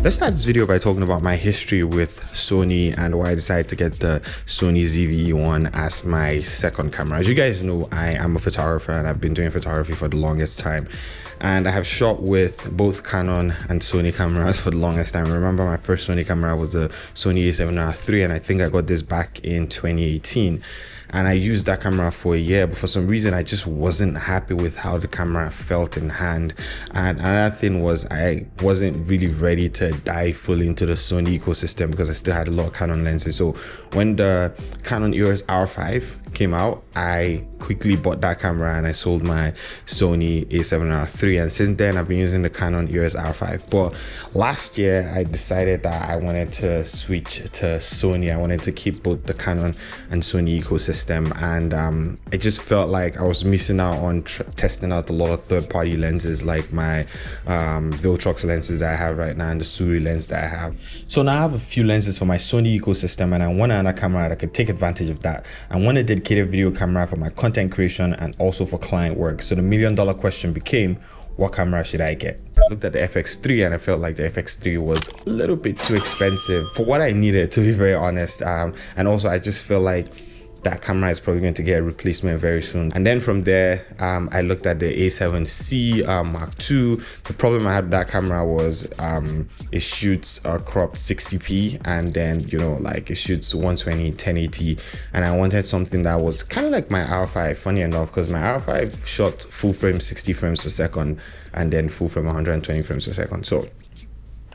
Let's start this video by talking about my history with Sony and why I decided to get the Sony ZV-E1 as my second camera. As you guys know, I am a photographer and I've been doing photography for the longest time. And I have shot with both Canon and Sony cameras for the longest time. I remember my first Sony camera was the Sony a7R III, and I think I got this back in 2018. And I used that camera for a year, but for some reason I just wasn't happy with how the camera felt in hand. And another thing was I wasn't really ready to dive fully into the Sony ecosystem because I still had a lot of Canon lenses. So when the Canon EOS R5 came out, I quickly bought that camera and I sold my Sony a7R III, and since then I've been using the Canon EOS R5. But last year I decided that I wanted to switch to Sony. I wanted to keep both the Canon and Sony ecosystem, and I just felt like I was missing out on testing out a lot of third-party lenses, like my Viltrox lenses that I have right now and the Suri lens that I have. So now I have a few lenses for my Sony ecosystem, and I want another camera that could take advantage of that. I want a dedicated video camera for my content creation and also for client work. So the million-dollar question became, what camera should I get? I looked at the FX3 and I felt like the FX3 was a little bit too expensive for what I needed, to be very honest. And also I just feel like that camera is probably going to get a replacement very soon. And then from there, I looked at the A7C Mark II. The problem I had with that camera was it shoots cropped 60p, and then, you know, like it shoots 120, 1080. And I wanted something that was kind of like my R5, funny enough, because my R5 shot full frame 60 frames per second and then full frame 120 frames per second. So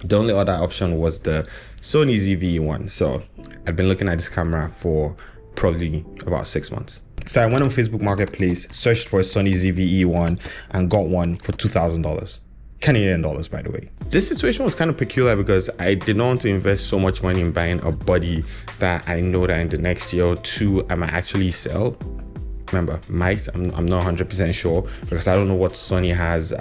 the only other option was the Sony ZV-E1. So I've been looking at this camera for probably about 6 months. So I went on Facebook Marketplace, searched for a Sony ZV-E1 and got one for $2,000. Canadian dollars, by the way. This situation was kind of peculiar because I did not want to invest so much money in buying a body that I know that in the next year or two I might actually sell. Remember, I'm not 100% sure because I don't know what Sony has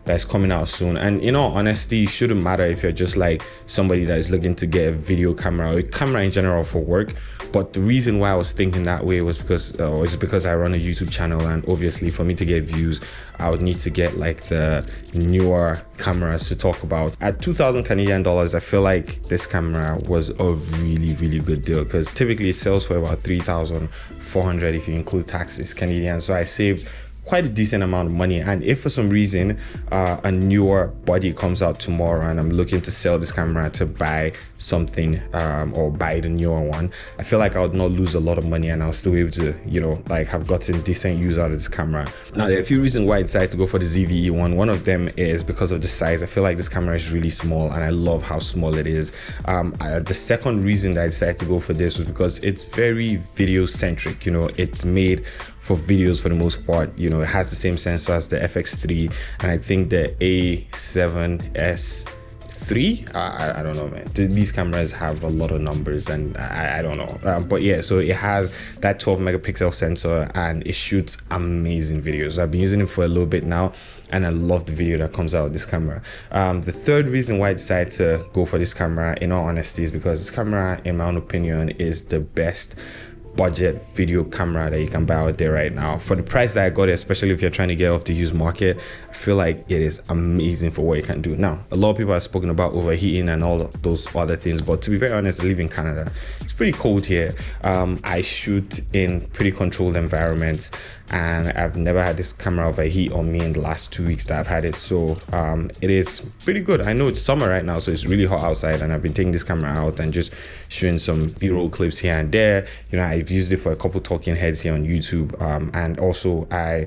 that's coming out soon. And in all honesty, it shouldn't matter if you're just like somebody that is looking to get a video camera or a camera in general for work. But the reason why I was thinking that way was because I run a YouTube channel, and obviously for me to get views, I would need to get like the newer cameras to talk about. At 2,000 Canadian dollars, I feel like this camera was a really good deal because typically it sells for about 3,400 if you include taxes Canadian. So I saved quite a decent amount of money. And if for some reason a newer body comes out tomorrow and I'm looking to sell this camera to buy something or buy the newer one, I feel like I would not lose a lot of money and I'll still be able to, you know, like have gotten decent use out of this camera. Now there are a few reasons why I decided to go for the ZV-E1. One of them is because of the size. I feel like this camera is really small and I love how small it is. The second reason that I decided to go for this was because it's very video centric. You know, it's made for videos for the most part. You know, it has the same sensor as the FX3, and I think the A7S III, I don't know, man. These cameras have a lot of numbers and I don't know, but yeah, so it has that 12 megapixel sensor and it shoots amazing videos. I've been using it for a little bit now and I love the video that comes out of this camera. The third reason why I decided to go for this camera, in all honesty, is because this camera, in my own opinion, is the best budget video camera that you can buy out there right now. For the price that I got it, especially if you're trying to get off the used market, I feel like it is amazing for what you can do. Now, a lot of people have spoken about overheating and all of those other things, but to be very honest, I live in Canada. It's pretty cold here. I shoot in pretty controlled environments and I've never had this camera overheat on me in the last 2 weeks that I've had it. So it is pretty good. I know it's summer right now, so it's really hot outside, and I've been taking this camera out and just shooting some B-roll clips here and there. You know, I've used it for a couple talking heads here on YouTube, and also I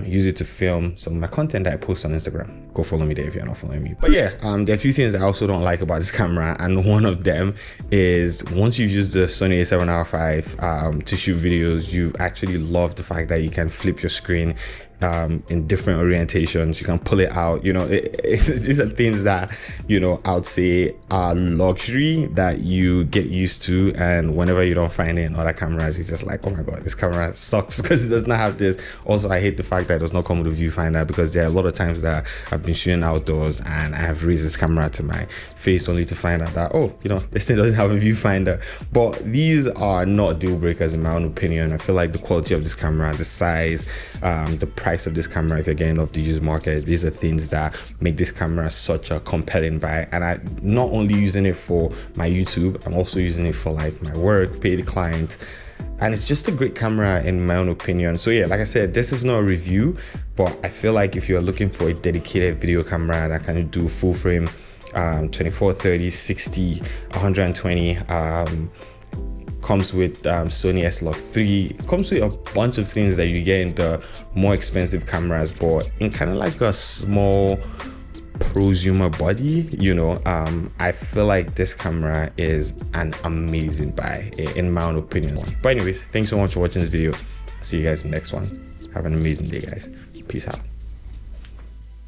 use it to film some of my content that I post on Instagram. Go follow me there if you're not following me. But yeah, there are a few things I also don't like about this camera, and one of them is once you use the Sony a7R5 to shoot videos, you actually love the fact that you can flip your screen in different orientations. You can pull it out. You know, these are things that, you know, I would say are luxury that you get used to, and whenever you don't find it in other cameras, you're just like, oh my god, this camera sucks because it does not have this. Also, I hate the fact that it does not come with a viewfinder, because there are a lot of times that I've been shooting outdoors and I have raised this camera to my face only to find out that, oh, you know, this thing doesn't have a viewfinder. But these are not deal breakers in my own opinion. I feel like the quality of this camera, the size, the price of this camera, if you're getting off the used market, these are things that make this camera such a compelling buy. And I'm not only using it for my YouTube, I'm also using it for like my work, paid clients, and it's just a great camera in my own opinion. So yeah, like I said, this is not a review, but I feel like if you're looking for a dedicated video camera that can do full frame, 24, 30, 60, 120, comes with Sony S-Log 3, comes with a bunch of things that you get in the more expensive cameras, but in kind of like a small prosumer body, you know. I feel like this camera is an amazing buy in my own opinion. But anyways, thanks so much for watching this video. See you guys in the next one. Have an amazing day, guys. Peace out.